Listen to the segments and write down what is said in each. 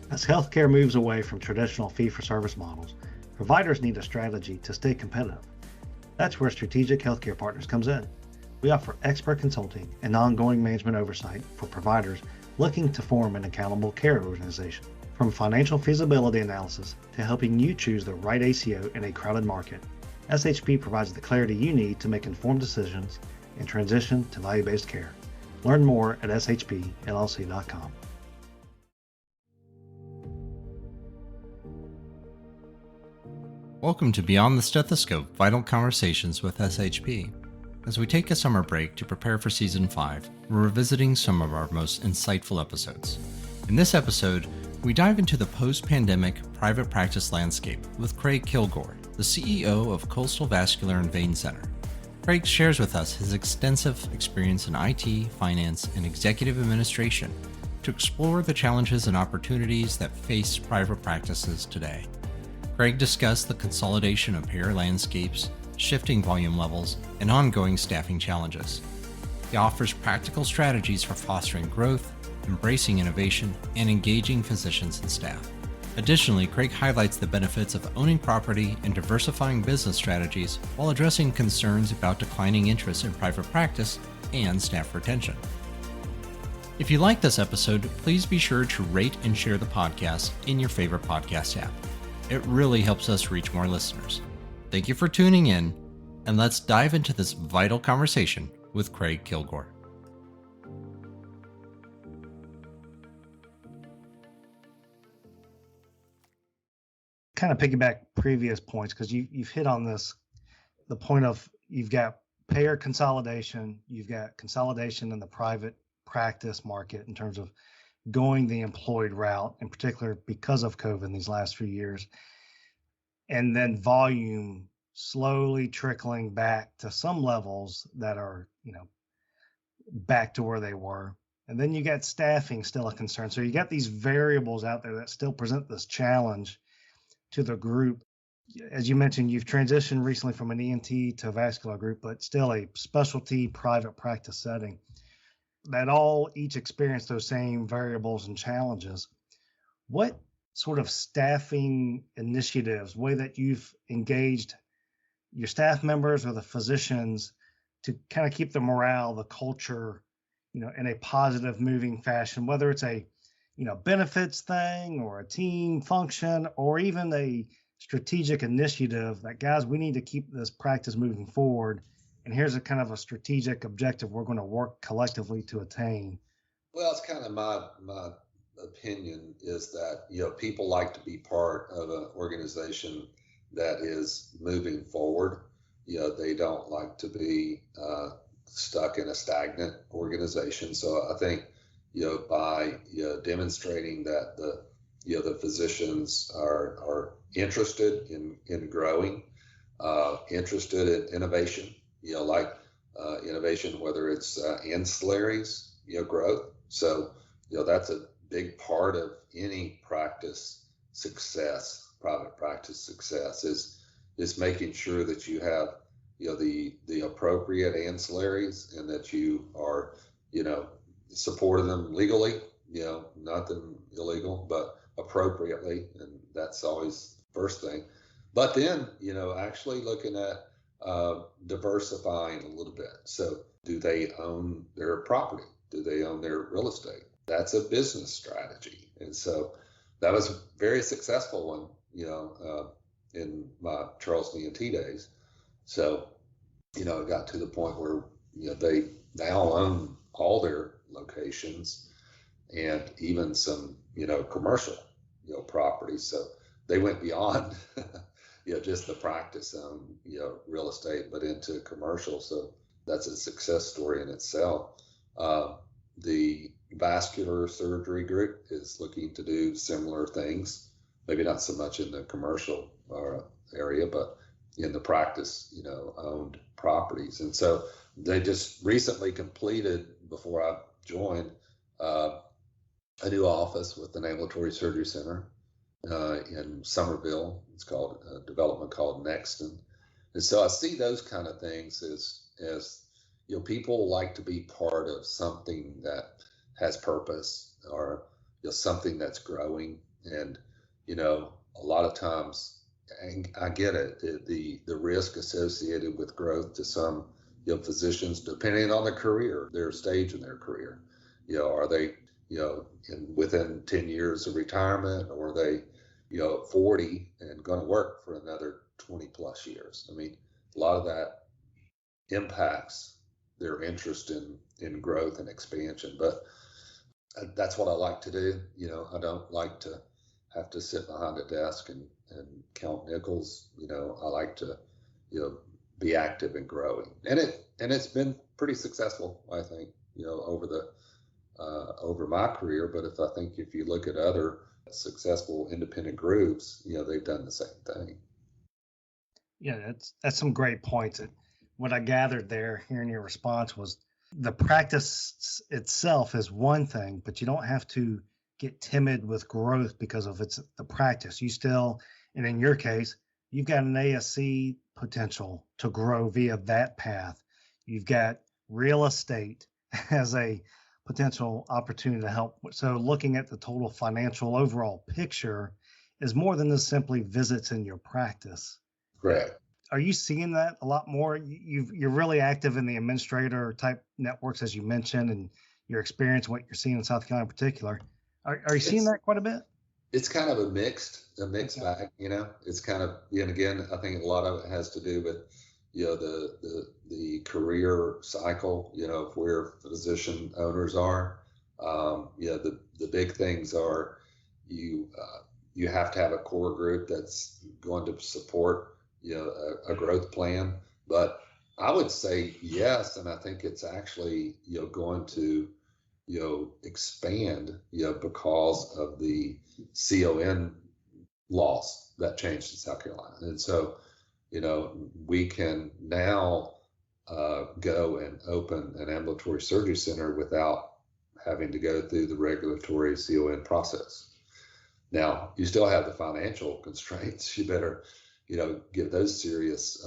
As healthcare moves away from traditional fee-for-service models, providers need a strategy to stay competitive. That's where Strategic Healthcare Partners comes in. We offer expert consulting and ongoing management oversight for providers looking to form an accountable care organization. From financial feasibility analysis to helping you choose the right ACO in a crowded market, SHP provides the clarity you need to make informed decisions and transition to value-based care. Learn more at shpllc.com. Welcome to Beyond the Stethoscope, Vital Conversations with SHP. As we take a summer break to prepare for Season 5, we're revisiting some of our most insightful episodes. In this episode, we dive into the post-pandemic private practice landscape with Craig Kilgore, the CEO of Coastal Vascular and Vein Center. Craig shares with us his extensive experience in IT, finance, and executive administration to explore the challenges and opportunities that face private practices today. Craig discussed the consolidation of payer landscapes, shifting volume levels, and ongoing staffing challenges. He offers practical strategies for fostering growth, embracing innovation, and engaging physicians and staff. Additionally, Craig highlights the benefits of owning property and diversifying business strategies while addressing concerns about declining interest in private practice and staff retention. If you like this episode, please be sure to rate and share the podcast in your favorite podcast app. It really helps us reach more listeners. Thank you for tuning in, and let's dive into this vital conversation with Craig Kilgore. Kind of piggyback previous points because you've hit on this, the point of you've got payer consolidation, you've got consolidation in the private practice market in terms of going the employed route, in particular because of COVID these last few years, and then volume slowly trickling back to some levels that are, back to where they were. And then you got staffing still a concern. So you got these variables out there that still present this challenge to the group. As you mentioned, you've transitioned recently from an ENT to a vascular group, but still a specialty private practice setting that all each experience those same variables and challenges. What sort of staffing initiatives, way that you've engaged your staff members or the physicians to kind of keep the morale, the culture, in a positive moving fashion, whether it's a benefits thing or a team function or even a strategic initiative that, guys, we need to keep this practice moving forward. And here's a kind of a strategic objective we're going to work collectively to attain. Well, it's kind of my opinion is that, people like to be part of an organization that is moving forward. They don't like to be stuck in a stagnant organization. So I think, by demonstrating that the physicians are interested in growing, interested in innovation, innovation, whether it's ancillaries, growth. So, that's a big part of any practice success, private practice success is making sure that you have, the appropriate ancillaries and that you are, supporting them legally, nothing illegal, but appropriately. And that's always the first thing. But then, actually looking at diversifying a little bit. So do they own their property? Do they own their real estate? That's a business strategy. And so that was a very successful one, in my Charleston ENT days. So, it got to the point where, they now own all their locations and even some, commercial, properties. So they went beyond, just the practice on, real estate, but into commercial. So that's a success story in itself. The vascular surgery group is looking to do similar things, maybe not so much in the commercial area, but in the practice, owned properties. And so they just recently completed, before I joined, a new office with an ambulatory surgery center in Somerville. It's called a development called Nexton. And so I see those kind of things as people like to be part of something that has purpose or something that's growing. And, a lot of times, and I get it, the risk associated with growth to some, physicians, depending on their stage in their career, are they, within 10 years of retirement, or are they, 40 and going to work for another 20 plus years? I mean, a lot of that impacts their interest in growth and expansion. But that's what I like to do. I don't like to have to sit behind a desk and count nickels. I like to, be active and growing. And it's been pretty successful, I think, over my career. But if you look at other successful independent groups, they've done the same thing. Yeah, that's some great points. What I gathered there, hearing your response, was the practice itself is one thing, but you don't have to get timid with growth because of the practice. You still, and in your case, you've got an ASC potential to grow via that path. You've got real estate as a potential opportunity to help. So looking at the total financial overall picture is more than just simply visits in your practice. Correct. Are you seeing that a lot more? You're really active in the administrator type networks, as you mentioned, and your experience, what you're seeing in South Carolina in particular. Are you seeing that quite a bit? It's kind of a mixed bag, It's kind of, and again, I think a lot of it has to do with, the career cycle, of where physician owners are. The big things are you have to have a core group that's going to support, a growth plan. But I would say yes, and I think it's actually, going to, expand, because of the CON laws that changed in South Carolina. And so, we can now go and open an ambulatory surgery center without having to go through the regulatory CON process. Now, you still have the financial constraints. You better, get those serious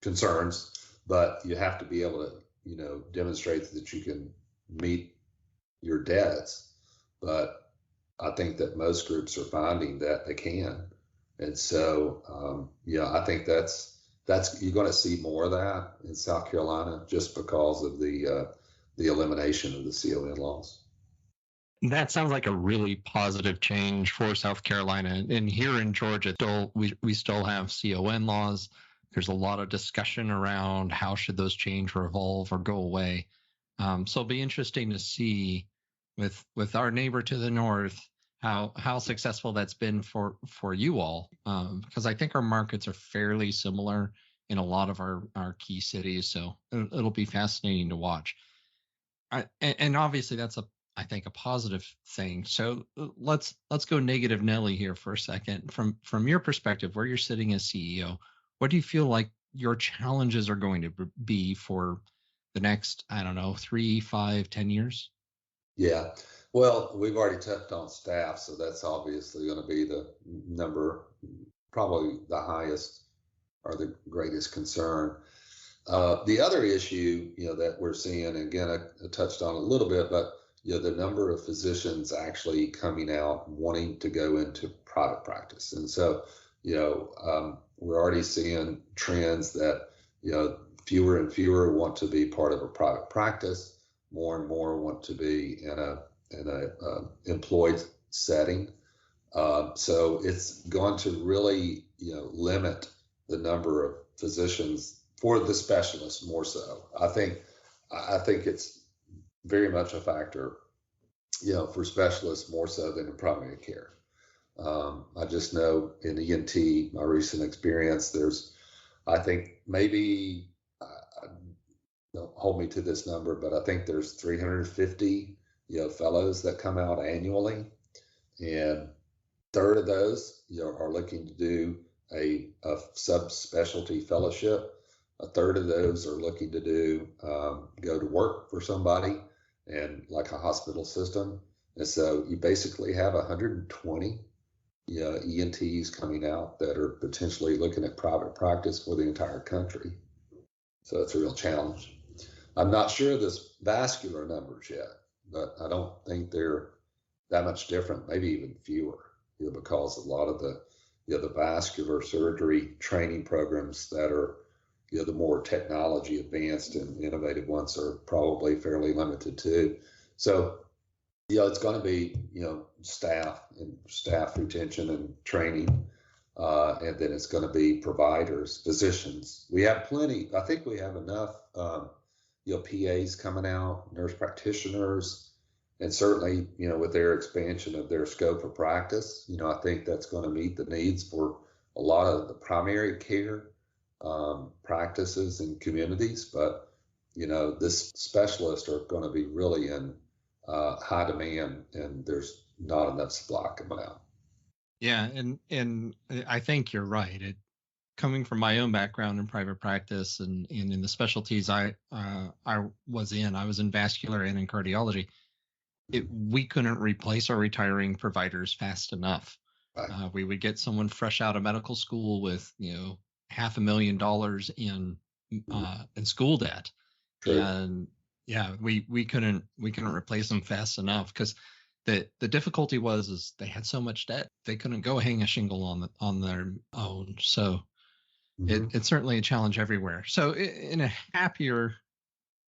concerns, but you have to be able to, demonstrate that you can meet your debts. But I think that most groups are finding that they can. And so, I think that's you're going to see more of that in South Carolina just because of the elimination of the CON laws. That sounds like a really positive change for South Carolina. And here in Georgia, we still have CON laws. There's a lot of discussion around how should those change or evolve or go away. So it'll be interesting to see with our neighbor to the north how successful that's been for you all, because I think our markets are fairly similar in a lot of our key cities. So it'll be fascinating to watch. And obviously that's I think a positive thing. So let's go negative Nelly here for a second. From your perspective, where you're sitting as CEO, what do you feel like your challenges are going to be for the next, 3, 5, 10 years? Yeah. Well, we've already touched on staff, so that's obviously going to be the number, probably the highest or the greatest concern. The other issue, that we're seeing, again, I touched on a little bit, but the number of physicians actually coming out wanting to go into private practice. And so, we're already seeing trends that, fewer and fewer want to be part of a private practice. More and more want to be in a employed setting. So it's going to really, limit the number of physicians for the specialists more so. I think it's very much a factor, for specialists more so than in primary care. I just know in ENT, my recent experience, I think maybe, don't hold me to this number, but I think there's 350, fellows that come out annually, and a third of those, are looking to do a subspecialty fellowship. A third of those are looking to go to work for somebody and like a hospital system. And so you basically have 120 ENTs coming out that are potentially looking at private practice for the entire country. So it's a real challenge. I'm not sure this vascular numbers yet, but I don't think they're that much different, maybe even fewer. because a lot of the vascular surgery training programs that are, the more technology advanced and innovative ones are probably fairly limited too. So, it's going to be, staff retention and training. And then it's going to be providers, physicians. We have plenty. I think we have enough, PAs coming out, nurse practitioners, and certainly, with their expansion of their scope of practice, I think that's going to meet the needs for a lot of the primary care practices and communities. But, this specialists are going to be really in high demand, and there's not enough supply coming out. Yeah, and I think you're right. Coming from my own background in private practice and in the specialties I was in vascular and in cardiology. We couldn't replace our retiring providers fast enough. Right. We would get someone fresh out of medical school with $500,000 in school debt, True. and yeah, we couldn't replace them fast enough because the difficulty is they had so much debt they couldn't go hang a shingle on their own. So it's certainly a challenge everywhere. So in a happier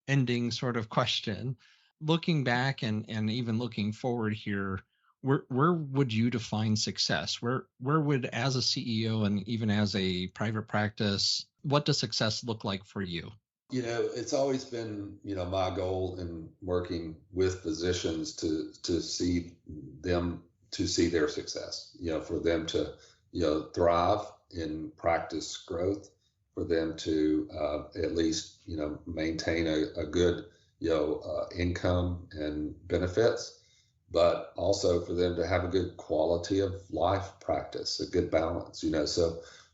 ending sort of question, looking back and even looking forward here, where would you define success? Where would, as a CEO and even as a private practice, what does success look like for you? It's always been, my goal in working with physicians to see their success, for them to, thrive in practice growth, for them to at least, maintain a good, income and benefits, but also for them to have a good quality of life practice, a good balance,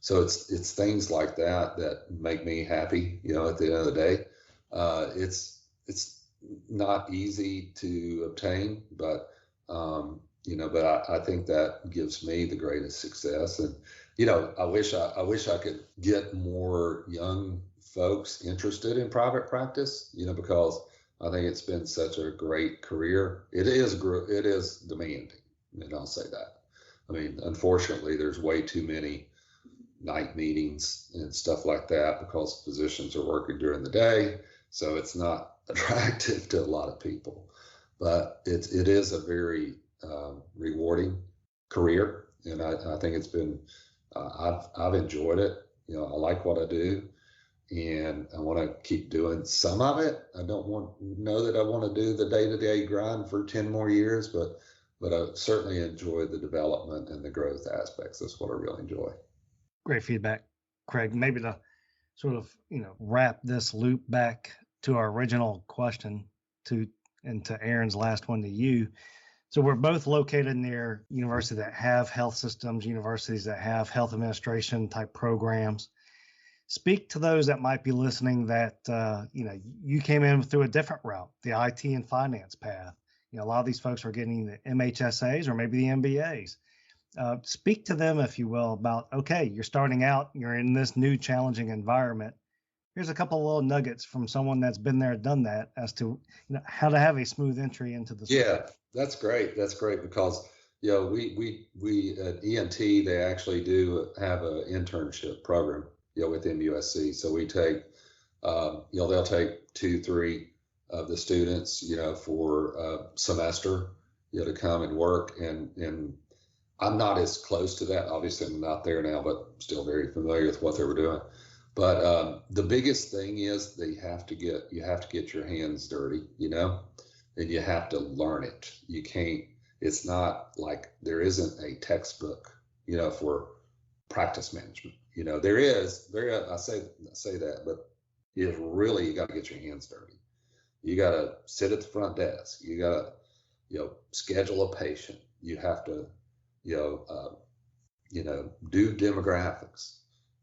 So it's things like that make me happy, at the end of the day. It's not easy to obtain, but I think that gives me the greatest success. And I wish I could get more young folks interested in private practice, because I think it's been such a great career. It is demanding, and I'll say that. I mean, unfortunately, there's way too many night meetings and stuff like that because physicians are working during the day, so it's not attractive to a lot of people. But it is a very rewarding career, and I think it's been I've enjoyed it. I like what I do, and I want to keep doing some of it. I don't know that I want to do the day-to-day grind for 10 more years, but I certainly enjoy the development and the growth aspects. That's what I really enjoy. Great feedback, Craig. Maybe to sort of, wrap this loop back to our original question and to Aaron's last one to you. So we're both located near universities that have health systems, universities that have health administration type programs. Speak to those that might be listening that, you came in through a different route, the IT and finance path. A lot of these folks are getting the MHSAs or maybe the MBAs. Speak to them, if you will, about, okay, you're starting out, you're in this new challenging environment. Here's a couple of little nuggets from someone that's been there, done that, as to how to have a smooth entry into the space. Yeah, that's great. That's great because we at ENT, they actually do have an internship program within USC. So we take they'll take 2-3 of the students for a semester to come and work, and I'm not as close to that. Obviously, I'm not there now, but still very familiar with what they were doing. But the biggest thing is that you have to get your hands dirty, and you have to learn it. You can't. It's not like there isn't a textbook, for practice management. There is. I say that, but it's really, you got to get your hands dirty. You got to sit at the front desk. You got to, schedule a patient. You have to, do demographics.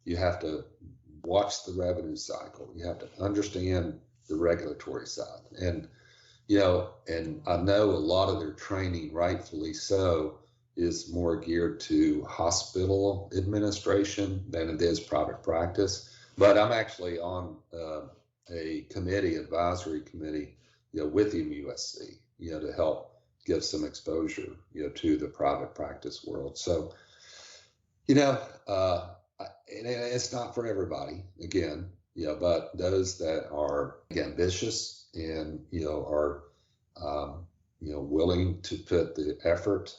You have to watch the revenue cycle. You have to understand the regulatory side. And, and I know a lot of their training, rightfully so, is more geared to hospital administration than it is private practice. But I'm actually on a advisory committee, with USC, to help give some exposure, to the private practice world. So, and it's not for everybody, again, but those that are ambitious and, are, willing to put the effort,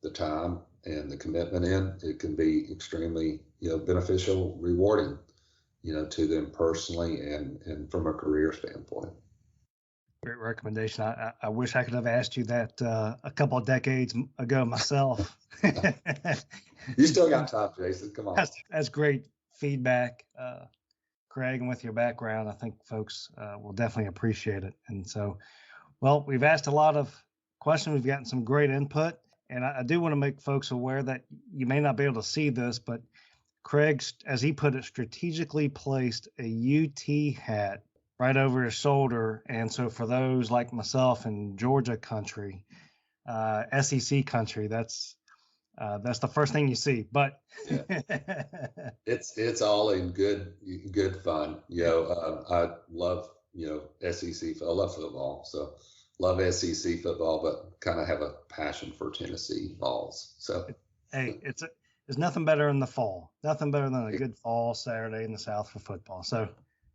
the time, and the commitment in, it can be extremely, beneficial, rewarding, to them personally and from a career standpoint. Great recommendation. I wish I could have asked you that a couple of decades ago myself. You still got time, Jason. Come on. That's great feedback, Craig. And with your background, I think folks will definitely appreciate it. And so, well, we've asked a lot of questions. We've gotten some great input. And I do want to make folks aware that you may not be able to see this, but Craig, as he put it, strategically placed a UT hat right over his shoulder. And so for those like myself in Georgia country, SEC country, that's the first thing you see. But yeah. it's all in good fun. I love SEC. I love football, so love SEC football, but kind of have a passion for Tennessee Vols. So hey, there's nothing better in the fall. Nothing better than a good fall Saturday in the South for football. So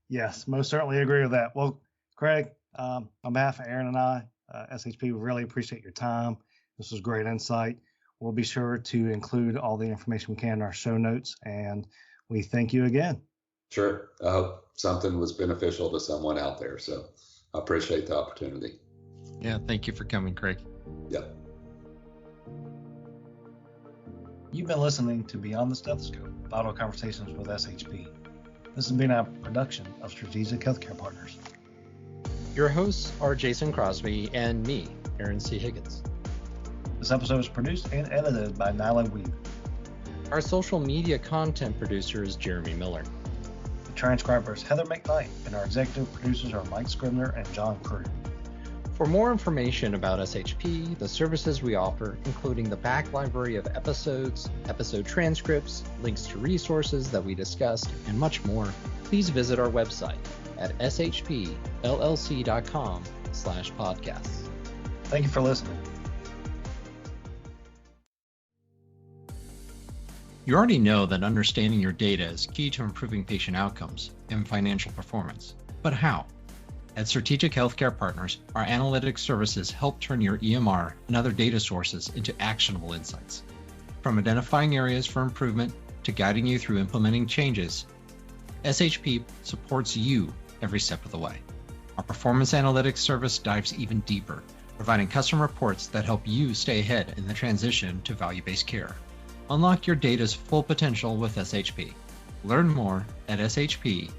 yes, most certainly agree with that. Well, Craig, on behalf of Aaron and I, SHP, we really appreciate your time. This was great insight. We'll be sure to include all the information we can in our show notes, and we thank you again. Sure. I hope something was beneficial to someone out there. So I appreciate the opportunity. Yeah, thank you for coming, Craig. Yep. You've been listening to Beyond the Stethoscope, Vital Conversations with SHP. This has been a production of Strategic Healthcare Partners. Your hosts are Jason Crosby and me, Aaron C. Higgins. This episode was produced and edited by Nyla Weaver. Our social media content producer is Jeremy Miller. The transcriber is Heather McKnight, and our executive producers are Mike Scribner and John Crew. For more information about SHP, the services we offer, including the back library of episodes, episode transcripts, links to resources that we discussed, and much more, please visit our website at shpllc.com/podcasts. Thank you for listening. You already know that understanding your data is key to improving patient outcomes and financial performance. But how? At Strategic Healthcare Partners, our analytics services help turn your EMR and other data sources into actionable insights. From identifying areas for improvement to guiding you through implementing changes, SHP supports you every step of the way. Our performance analytics service dives even deeper, providing custom reports that help you stay ahead in the transition to value-based care. Unlock your data's full potential with SHP. Learn more at shpllc.com.